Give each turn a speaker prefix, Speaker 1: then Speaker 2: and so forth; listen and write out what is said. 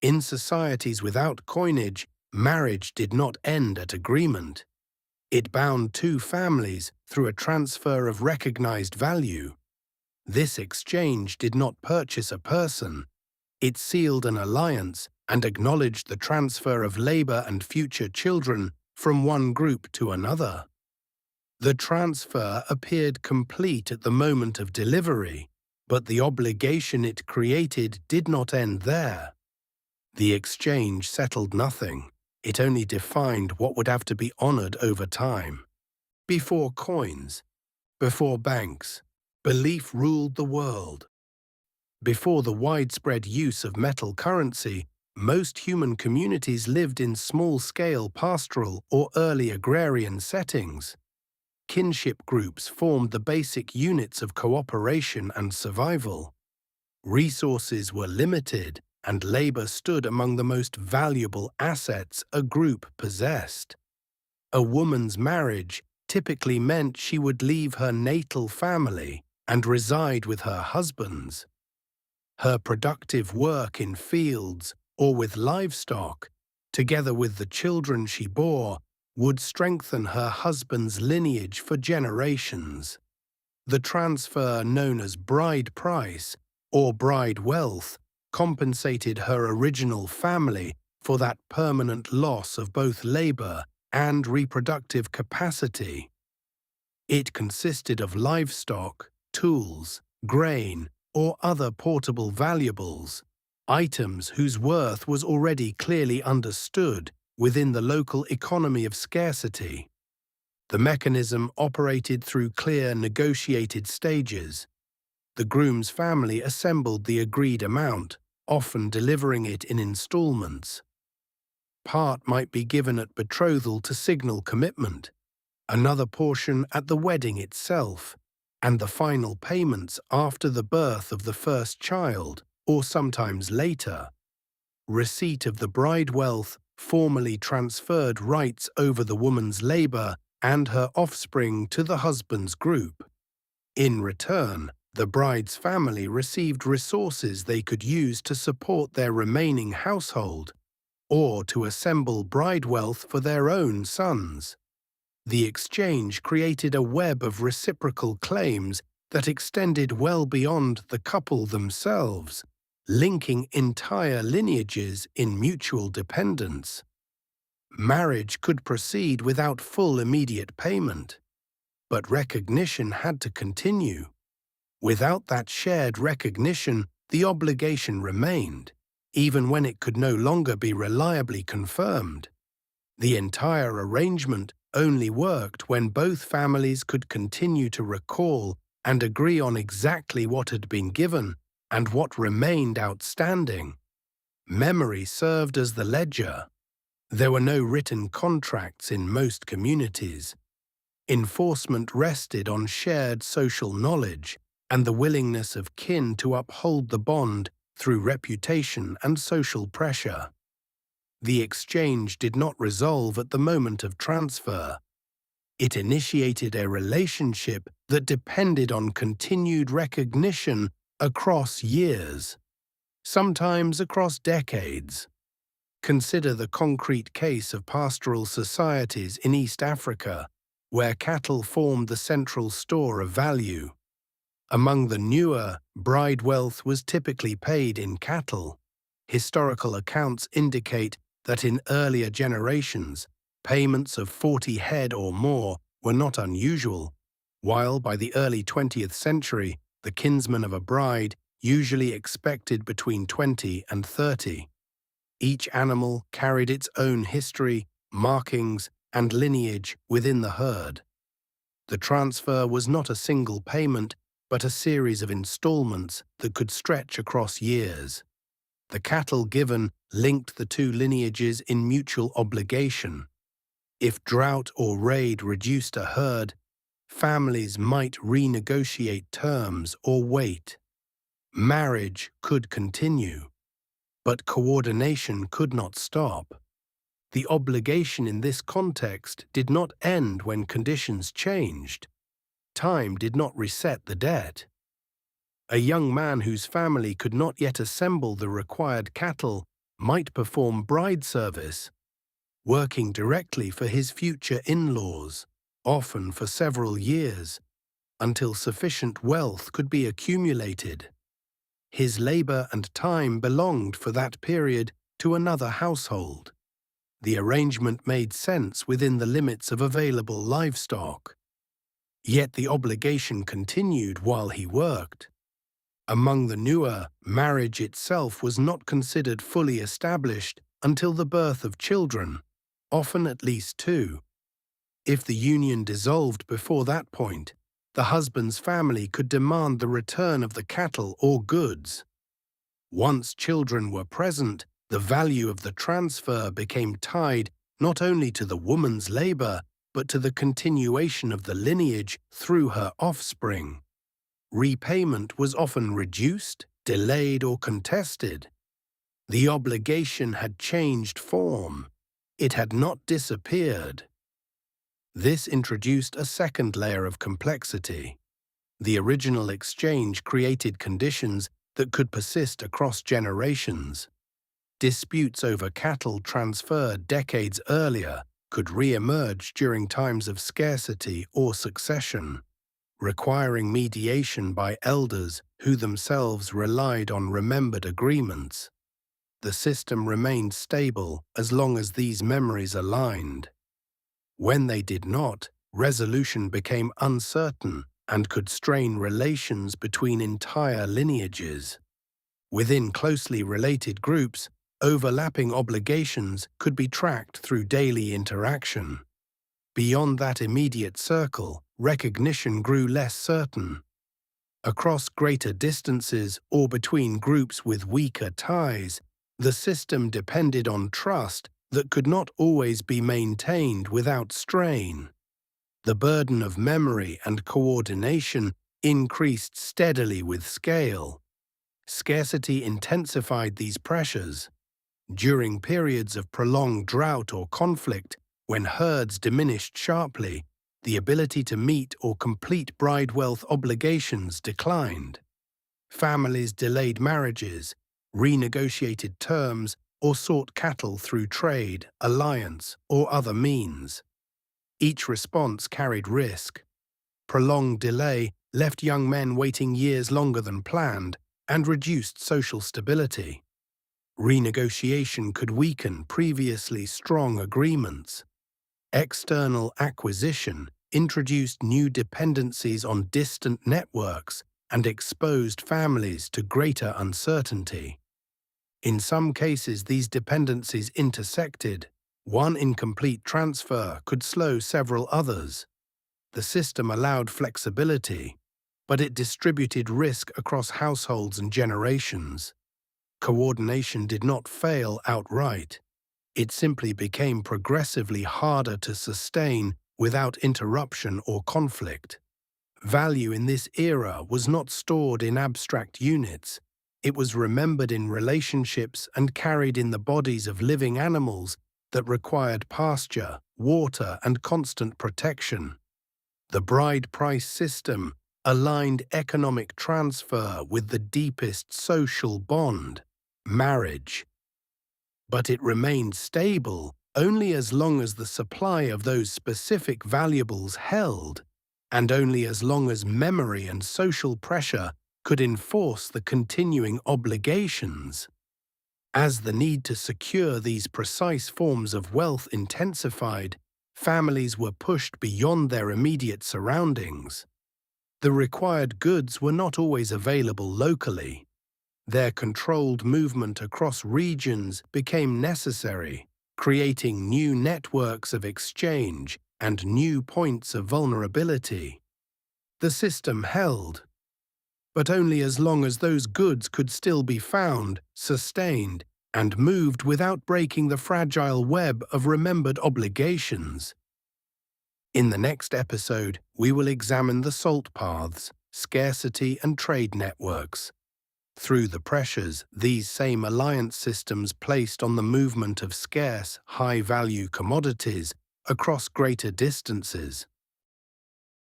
Speaker 1: In societies without coinage, marriage did not end at agreement. It bound two families through a transfer of recognized value. This exchange did not purchase a person. It sealed an alliance and acknowledged the transfer of labor and future children from one group to another. The transfer appeared complete at the moment of delivery, but the obligation it created did not end there. The exchange settled nothing. It only defined what would have to be honored over time. Before coins, before banks, belief ruled the world. Before the widespread use of metal currency, most human communities lived in small-scale pastoral or early agrarian settings. Kinship groups formed the basic units of cooperation and survival. Resources were limited, and labor stood among the most valuable assets a group possessed. A woman's marriage typically meant she would leave her natal family and reside with her husbands. Her productive work in fields or with livestock, together with the children she bore, would strengthen her husband's lineage for generations. The transfer known as bride price or bride wealth compensated her original family for that permanent loss of both labor and reproductive capacity. It consisted of livestock, tools, grain, or other portable valuables, items whose worth was already clearly understood within the local economy of scarcity. The mechanism operated through clear negotiated stages. The groom's family assembled the agreed amount, often delivering it in installments. Part might be given at betrothal to signal commitment, another portion at the wedding itself, and the final payments after the birth of the first child, or sometimes later. Receipt of the bride wealth formally transferred rights over the woman's labor and her offspring to the husband's group. In return, the bride's family received resources they could use to support their remaining household, or to assemble bride wealth for their own sons. The exchange created a web of reciprocal claims that extended well beyond the couple themselves, linking entire lineages in mutual dependence. Marriage could proceed without full immediate payment, but recognition had to continue. Without that shared recognition, the obligation remained, even when it could no longer be reliably confirmed. The entire arrangement only worked when both families could continue to recall and agree on exactly what had been given and what remained outstanding. Memory served as the ledger. There were no written contracts in most communities. Enforcement rested on shared social knowledge and the willingness of kin to uphold the bond through reputation and social pressure. The exchange did not resolve at the moment of transfer. It initiated a relationship that depended on continued recognition across years, sometimes across decades. Consider the concrete case of pastoral societies in East Africa, where cattle formed the central store of value. Among the newer, bride wealth was typically paid in cattle. Historical accounts indicate that in earlier generations, payments of 40 head or more were not unusual, while by the early 20th century, the kinsman of a bride usually expected between 20 and 30. Each animal carried its own history, markings, and lineage within the herd. The transfer was not a single payment, but a series of installments that could stretch across years. The cattle given linked the two lineages in mutual obligation. If drought or raid reduced a herd, families might renegotiate terms or wait. Marriage could continue, but coordination could not stop. The obligation in this context did not end when conditions changed. Time did not reset the debt. A young man whose family could not yet assemble the required cattle might perform bride service, working directly for his future in-laws, often for several years, until sufficient wealth could be accumulated. His labor and time belonged for that period to another household. The arrangement made sense within the limits of available livestock. Yet the obligation continued while he worked. Among the newer, marriage itself was not considered fully established until the birth of children, often at least two. If the union dissolved before that point, the husband's family could demand the return of the cattle or goods. Once children were present, the value of the transfer became tied not only to the woman's labor, but to the continuation of the lineage through her offspring. Repayment was often reduced, delayed, or contested. The obligation had changed form. It had not disappeared. This introduced a second layer of complexity. The original exchange created conditions that could persist across generations. Disputes over cattle transferred decades earlier could re-emerge during times of scarcity or succession, requiring mediation by elders who themselves relied on remembered agreements. The system remained stable as long as these memories aligned. When they did not, resolution became uncertain and could strain relations between entire lineages. Within closely related groups, overlapping obligations could be tracked through daily interaction. Beyond that immediate circle, recognition grew less certain. Across greater distances or between groups with weaker ties, the system depended on trust that could not always be maintained without strain. The burden of memory and coordination increased steadily with scale. Scarcity intensified these pressures. During periods of prolonged drought or conflict, when herds diminished sharply, the ability to meet or complete bride wealth obligations declined. Families delayed marriages, renegotiated terms, or sought cattle through trade, alliance, or other means. Each response carried risk. Prolonged delay left young men waiting years longer than planned and reduced social stability. Renegotiation could weaken previously strong agreements. External acquisition introduced new dependencies on distant networks and exposed families to greater uncertainty. In some cases, these dependencies intersected. One incomplete transfer could slow several others. The system allowed flexibility, but it distributed risk across households and generations. Coordination did not fail outright. It simply became progressively harder to sustain without interruption or conflict. Value in this era was not stored in abstract units. It was remembered in relationships and carried in the bodies of living animals that required pasture, water, and constant protection. The bride price system aligned economic transfer with the deepest social bond, marriage. But it remained stable only as long as the supply of those specific valuables held, and only as long as memory and social pressure could enforce the continuing obligations. As the need to secure these precise forms of wealth intensified, families were pushed beyond their immediate surroundings. The required goods were not always available locally. Their controlled movement across regions became necessary, creating new networks of exchange and new points of vulnerability. The system held, but only as long as those goods could still be found, sustained, and moved without breaking the fragile web of remembered obligations. In the next episode, we will examine the salt paths, scarcity, and trade networks. Through the pressures these same alliance systems placed on the movement of scarce, high-value commodities across greater distances.